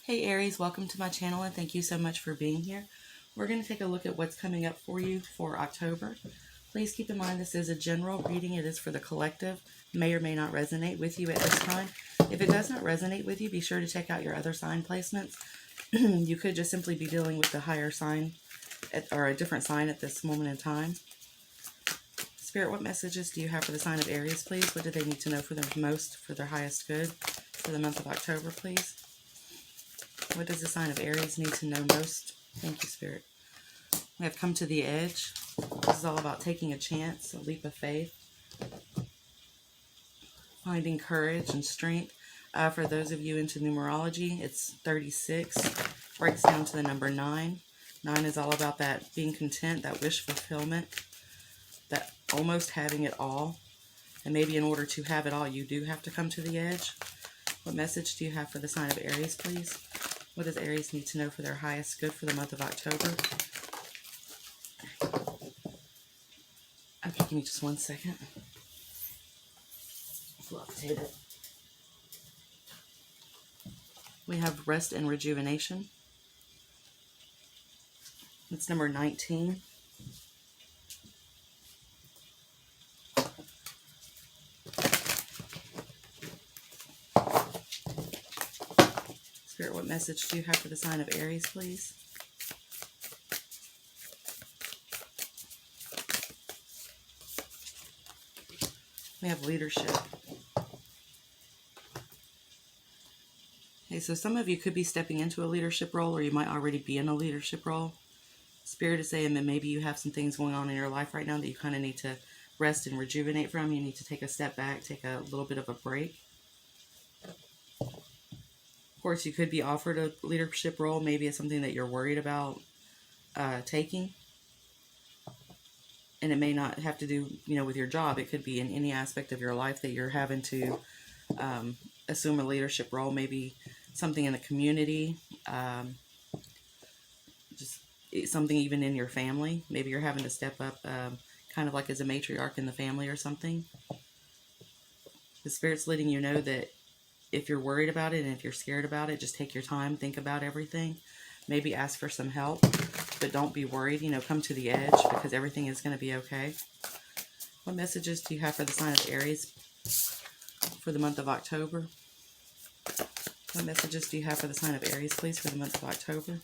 Hey Aries, welcome to my channel and thank you so much for being here. We're going to take a look at what's coming up for you for October. Please keep in mind this is a general reading. It is for the collective. May or may not resonate with you at this time. If it does not resonate with you, be sure to check out your other sign placements. You could just simply be dealing with the higher sign or a different sign at this moment in time. Spirit, what messages do you have for the sign of Aries, please? What do they need to know for their most, for their highest good for the month of October, please? What does the sign of Aries need to know most? Thank you, Spirit. We have come to the edge. This is all about taking a chance, a leap of faith, finding courage and strength. For those of you into numerology, it's 36. Breaks down to the number 9. 9 is all about that being content, that wish fulfillment, that almost having it all. And maybe in order to have it all, you do have to come to the edge. What message do you have for the sign of Aries, please? What does Aries need to know for their highest good for the month of October? Okay, give me just 1 second. Locate it. We have rest and rejuvenation. It's number 19. Spirit, what message do you have for the sign of Aries, please? We have leadership. Okay, so some of you could be stepping into a leadership role, or you might already be in a leadership role. Spirit is saying that maybe you have some things going on in your life right now that you kind of need to rest and rejuvenate from. You need to take a step back, take a little bit of a break. Of course, you could be offered a leadership role. Maybe it's something that you're worried about taking. And it may not have to do, with your job. It could be in any aspect of your life that you're having to assume a leadership role. Maybe something in the community, just something even in your family. Maybe you're having to step up kind of like as a matriarch in the family or something. The Spirit's letting you know that if you're worried about it and if you're scared about it, just take your time, think about everything. Maybe ask for some help, but don't be worried. Come to the edge because everything is going to be okay. What messages do you have for the sign of Aries for the month of October? What messages do you have for the sign of Aries, please, for the month of October?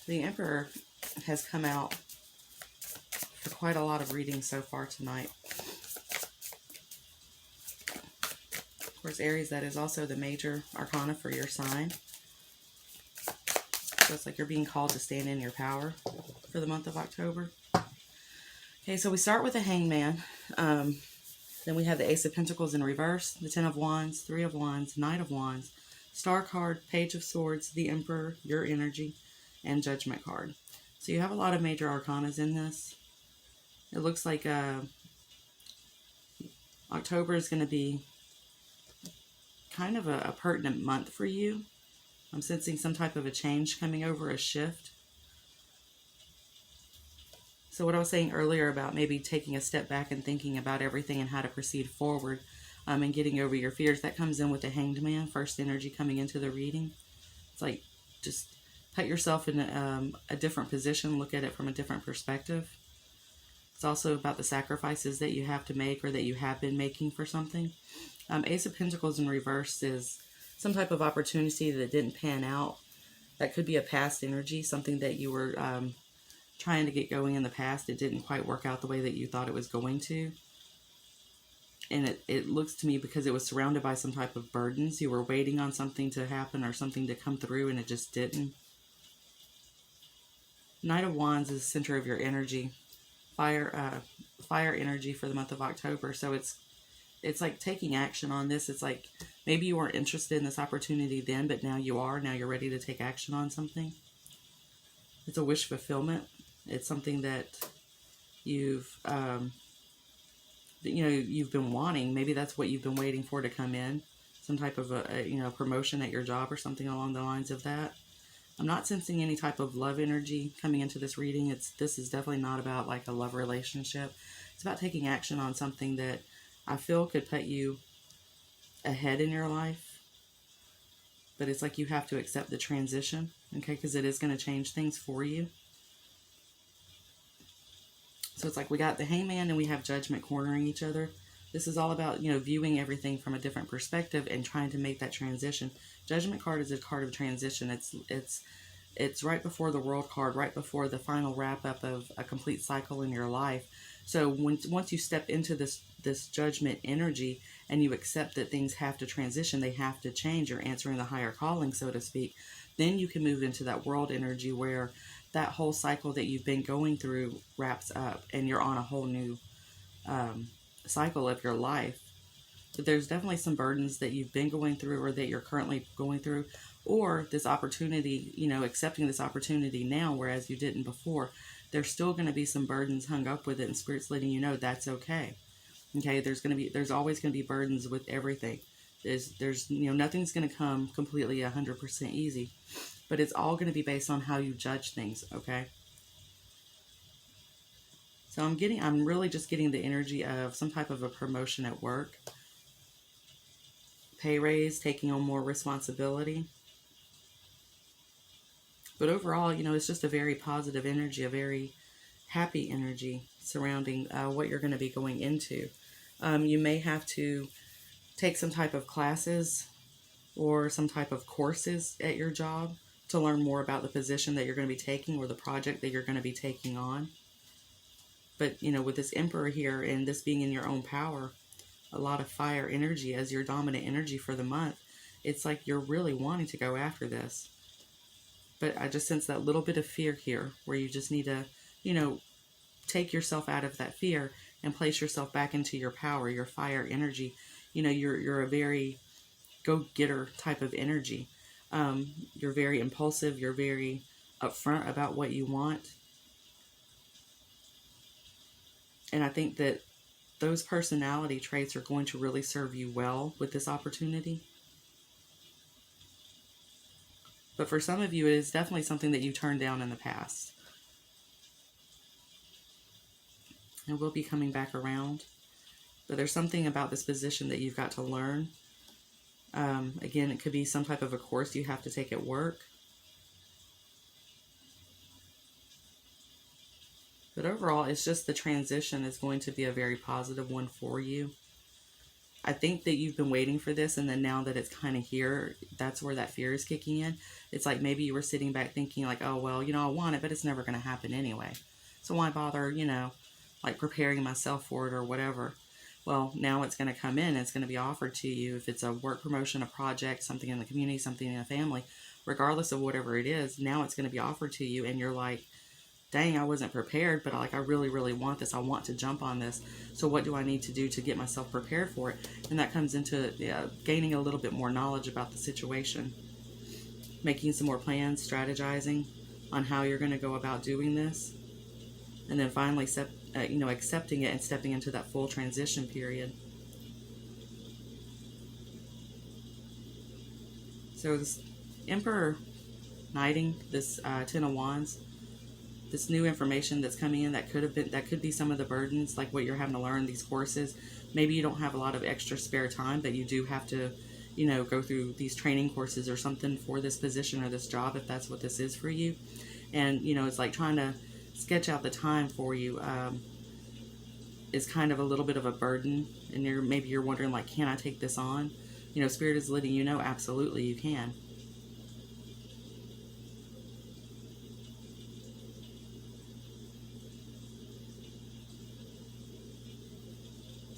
The Emperor has come out for quite a lot of readings so far tonight. Of course, Aries, that is also the major arcana for your sign. So it's like you're being called to stand in your power for the month of October. Okay, so we start with the Hangman. Then we have the Ace of Pentacles in reverse, the Ten of Wands, Three of Wands, Knight of Wands, Star card, Page of Swords, the Emperor, your energy, and Judgment card. So you have a lot of major arcanas in this. It looks like October is going to be kind of a pertinent month for you. I'm sensing some type of a change coming over, a shift. So what I was saying earlier about maybe taking a step back and thinking about everything and how to proceed forward and getting over your fears, that comes in with the Hanged Man, first energy coming into the reading. It's like just put yourself in a different position, look at it from a different perspective. It's also about the sacrifices that you have to make or that you have been making for something. Ace of Pentacles in reverse is some type of opportunity that didn't pan out. That could be a past energy, something that you were trying to get going in the past. It didn't quite work out the way that you thought it was going to. And it looks to me because it was surrounded by some type of burdens. You were waiting on something to happen or something to come through and it just didn't. Knight of Wands is the center of your energy. Fire energy for the month of October. So it's it's like taking action on this. It's like maybe you weren't interested in this opportunity then, but now you are. Now you're ready to take action on something. It's a wish fulfillment. It's something that you've, you've been wanting. Maybe that's what you've been waiting for to come in. Some type of a promotion at your job or something along the lines of that. I'm not sensing any type of love energy coming into this reading. This is definitely not about like a love relationship. It's about taking action on something that I feel could put you ahead in your life. But it's like you have to accept the transition, okay? Because it is going to change things for you. So it's like we got the Hangman and we have Judgment cornering each other. This is all about, viewing everything from a different perspective and trying to make that transition. Judgment card is a card of transition. It's right before the World card, right before the final wrap up of a complete cycle in your life. So once you step into this Judgment energy and you accept that things have to transition, they have to change, you're answering the higher calling, so to speak, then you can move into that World energy where that whole cycle that you've been going through wraps up and you're on a whole new cycle of your life. But there's definitely some burdens that you've been going through or that you're currently going through, or this opportunity, accepting this opportunity now, whereas you didn't before. There's still going to be some burdens hung up with it, and Spirit's letting you know that's okay. Okay, there's always going to be burdens with everything. There's nothing's going to come completely 100% easy, but it's all going to be based on how you judge things, okay? So I'm really just getting the energy of some type of a promotion at work, pay raise, taking on more responsibility. But overall, it's just a very positive energy, a very happy energy surrounding what you're going to be going into. You may have to take some type of classes or some type of courses at your job to learn more about the position that you're going to be taking or the project that you're going to be taking on. But, with this Emperor here and this being in your own power, a lot of fire energy as your dominant energy for the month, it's like you're really wanting to go after this. But I just sense that little bit of fear here where you just need to, take yourself out of that fear and place yourself back into your power, your fire energy. You're a very go-getter type of energy. You're very impulsive. You're very upfront about what you want. And I think that those personality traits are going to really serve you well with this opportunity. But for some of you, it is definitely something that you turned down in the past. And will be coming back around. But there's something about this position that you've got to learn. Again, it could be some type of a course you have to take at work. But overall, it's just the transition is going to be a very positive one for you. I think that you've been waiting for this, and then now that it's kind of here, that's where that fear is kicking in. It's like maybe you were sitting back thinking like, oh, well, I want it, but it's never going to happen anyway. So why bother, like preparing myself for it or whatever. Well, now it's going to come in. It's going to be offered to you. If it's a work promotion, a project, something in the community, something in a family, regardless of whatever it is, now it's going to be offered to you. And you're like, dang, I wasn't prepared, but I really, really want this. I want to jump on this. So what do I need to do to get myself prepared for it? And that comes into gaining a little bit more knowledge about the situation, making some more plans, strategizing on how you're going to go about doing this. And then finally, accepting it and stepping into that full transition period. So this Emperor Knighting, this Ten of Wands, this new information that's coming in that could be some of the burdens, like what you're having to learn, these courses. Maybe you don't have a lot of extra spare time, but you do have to, go through these training courses or something for this position or this job, if that's what this is for you. And, it's like trying to sketch out the time for you is kind of a little bit of a burden. And maybe you're wondering, like, can I take this on? Spirit is letting you know, absolutely you can.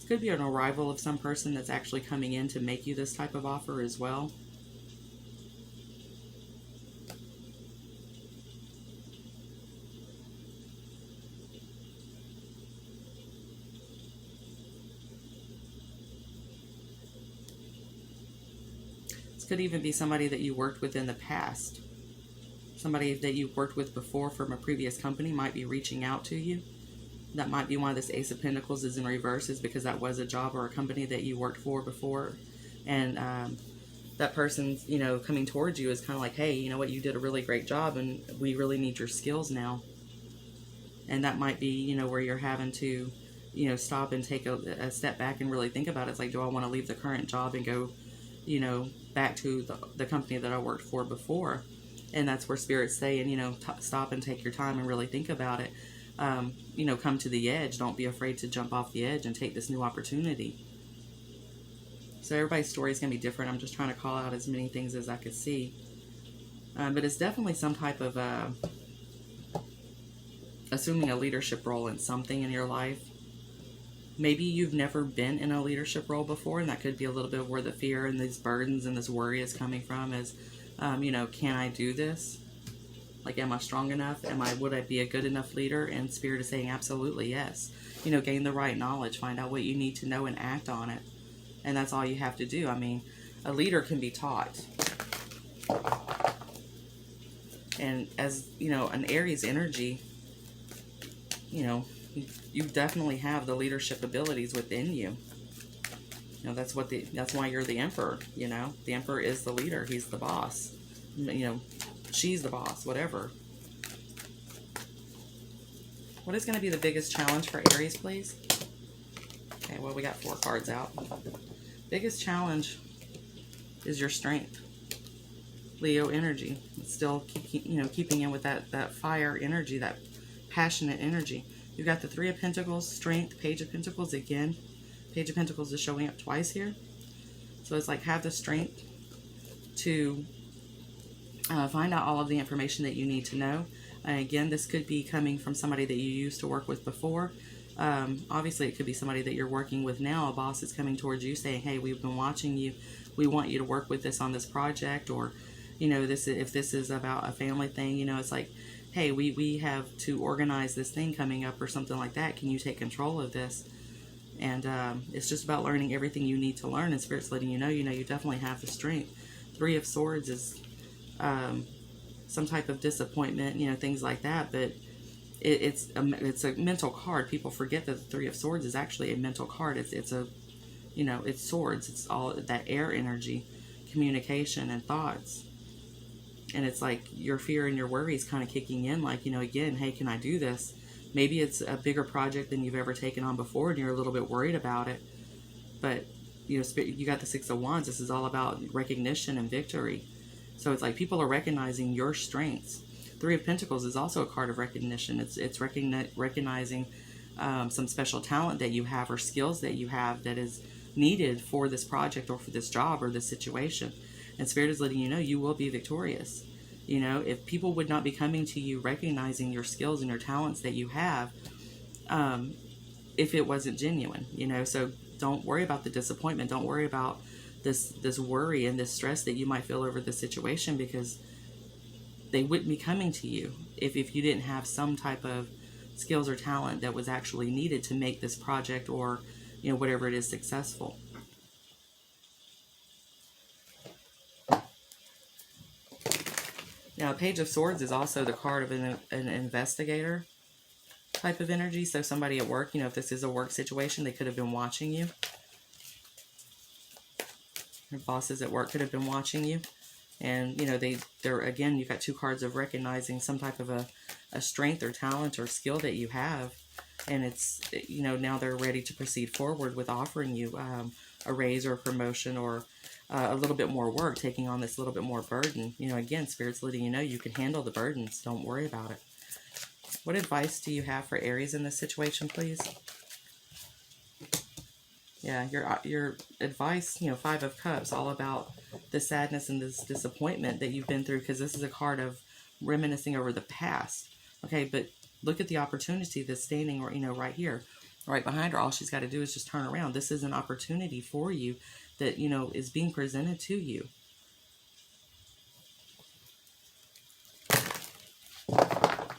Could be an arrival of some person that's actually coming in to make you this type of offer as well. could even be somebody that you worked with in the past. Somebody that you worked with before from a previous company might be reaching out to you. That might be why this Ace of Pentacles is in reverse, is because that was a job or a company that you worked for before. And that person's, you know, coming towards you is kind of like, hey, you know what, you did a really great job and we really need your skills now. And that might be, you know, where you're having to, you know, stop and take a step back and really think about it. It's like, do I want to leave the current job and go, you know, back to the company that I worked for before? And that's where Spirit's saying, you know, stop and take your time and really think about it. You know, come to the edge. Don't be afraid to jump off the edge and take this new opportunity. So everybody's story is going to be different. I'm just trying to call out as many things as I could see. But it's definitely some type of assuming a leadership role in something in your life. Maybe you've never been in a leadership role before, and that could be a little bit of where the fear and these burdens and this worry is coming from. Is, you know, can I do this? Like, am I strong enough? Would I be a good enough leader? And Spirit is saying absolutely yes. You know, gain the right knowledge, find out what you need to know and act on it. And that's all you have to do. I mean, a leader can be taught. And as, you know, an Aries energy, you know, you definitely have the leadership abilities within you. You know, that's why you're the Emperor, you know. The Emperor is the leader. He's the boss. You know, she's the boss, whatever. What is going to be the biggest challenge for Aries, please? Okay, well, we got 4 cards out. Biggest challenge is your strength. Leo energy. It's still keeping in with that fire energy, that passionate energy. You've got the 3 of Pentacles, strength, Page of Pentacles again. Page of Pentacles is showing up twice here. So it's like, have the strength to find out all of the information that you need to know. And again, this could be coming from somebody that you used to work with before. Obviously, it could be somebody that you're working with now. A boss is coming towards you saying, hey, we've been watching you. We want you to work with us on this project. Or, you know, if this is about a family thing, you know, it's like, hey, we have to organize this thing coming up or something like that. Can you take control of this? And it's just about learning everything you need to learn. And Spirit's letting you know, you definitely have the strength. 3 of Swords is some type of disappointment, you know, things like that. But it's a mental card. People forget that the 3 of Swords is actually a mental card. It's a, you know, it's swords. It's all that air energy, communication and thoughts. And it's like your fear and your worries kind of kicking in, like, you know, again, hey, can I do this? Maybe it's a bigger project than you've ever taken on before and you're a little bit worried about it. But, you know, you got the 6 of Wands. This is all about recognition and victory. So it's like people are recognizing your strengths. 3 of Pentacles is also a card of recognition. It's recognizing some special talent that you have or skills that you have that is needed for this project or for this job or this situation. And Spirit is letting you know you will be victorious. You know, if people would not be coming to you recognizing your skills and your talents that you have, if it wasn't genuine, you know. So don't worry about the disappointment. Don't worry about this worry and this stress that you might feel over the situation, because they wouldn't be coming to you if you didn't have some type of skills or talent that was actually needed to make this project or, you know, whatever it is successful. Now, Page of Swords is also the card of an investigator type of energy. So somebody at work, you know, if this is a work situation, they could have been watching you. Your bosses at work could have been watching you. And, you know, they're again, you've got 2 cards of recognizing some type of a strength or talent or skill that you have. And it's, you know, now they're ready to proceed forward with offering you a raise or a promotion or a little bit more work, taking on this little bit more burden. You know, again, Spirit's letting you know you can handle the burdens. Don't worry about it. What advice do you have for Aries in this situation, please? Yeah, your advice, you know, 5 of Cups, all about the sadness and this disappointment that you've been through, because this is a card of reminiscing over the past. Okay, but look at the opportunity that's standing, you know, right here, right behind her. All she's got to do is just turn around. This is an opportunity for you that, you know, is being presented to you.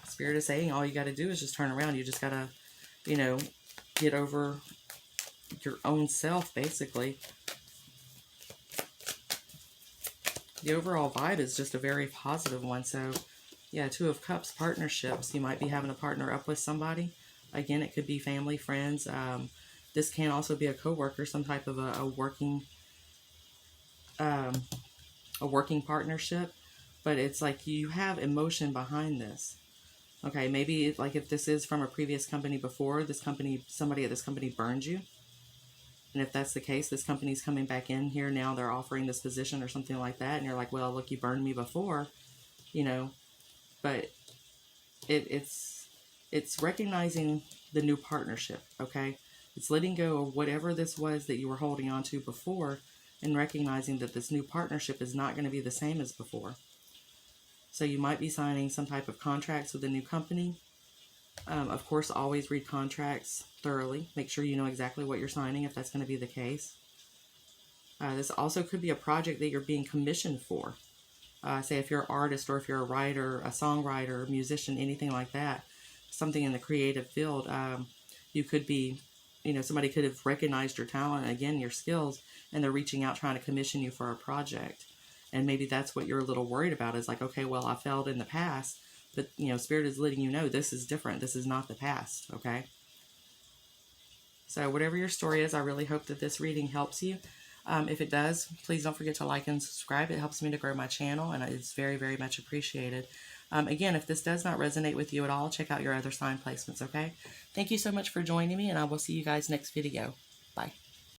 Spirit is saying all you got to do is just turn around. You just got to, you know, get over your own self, basically. the overall vibe is just a very positive one. So, yeah, Two of Cups, partnerships. You might be having a partner up with somebody. Again, it could be family, friends. This can also be a coworker, some type of um, a working partnership. But it's like you have emotion behind this. Okay, maybe like if this is from a previous company before, this company, somebody at this company burned you. And if that's the case, this company's coming back in here now, they're offering this position or something like that. And you're like, well, look, you burned me before, you know, but it's recognizing the new partnership, okay? It's letting go of whatever this was that you were holding on to before and recognizing that this new partnership is not going to be the same as before. So you might be signing some type of contracts with a new company. Of course, always read contracts thoroughly. Make sure you know exactly what you're signing if that's going to be the case. This also could be a project that you're being commissioned for. Say if you're an artist or if you're a writer, a songwriter, musician, anything like that, something in the creative field, you could be, somebody could have recognized your talent, again, your skills, and they're reaching out trying to commission you for a project. And maybe that's what you're a little worried about is like, okay, well, I failed in the past, but, Spirit is letting you know this is different. This is not the past, okay? So whatever your story is, I really hope that this reading helps you. If it does, please don't forget to like and subscribe. It helps me to grow my channel, and it's very, very much appreciated. Again, if this does not resonate with you at all, check out your other sign placements, okay? Thank you so much for joining me, and I will see you guys next video.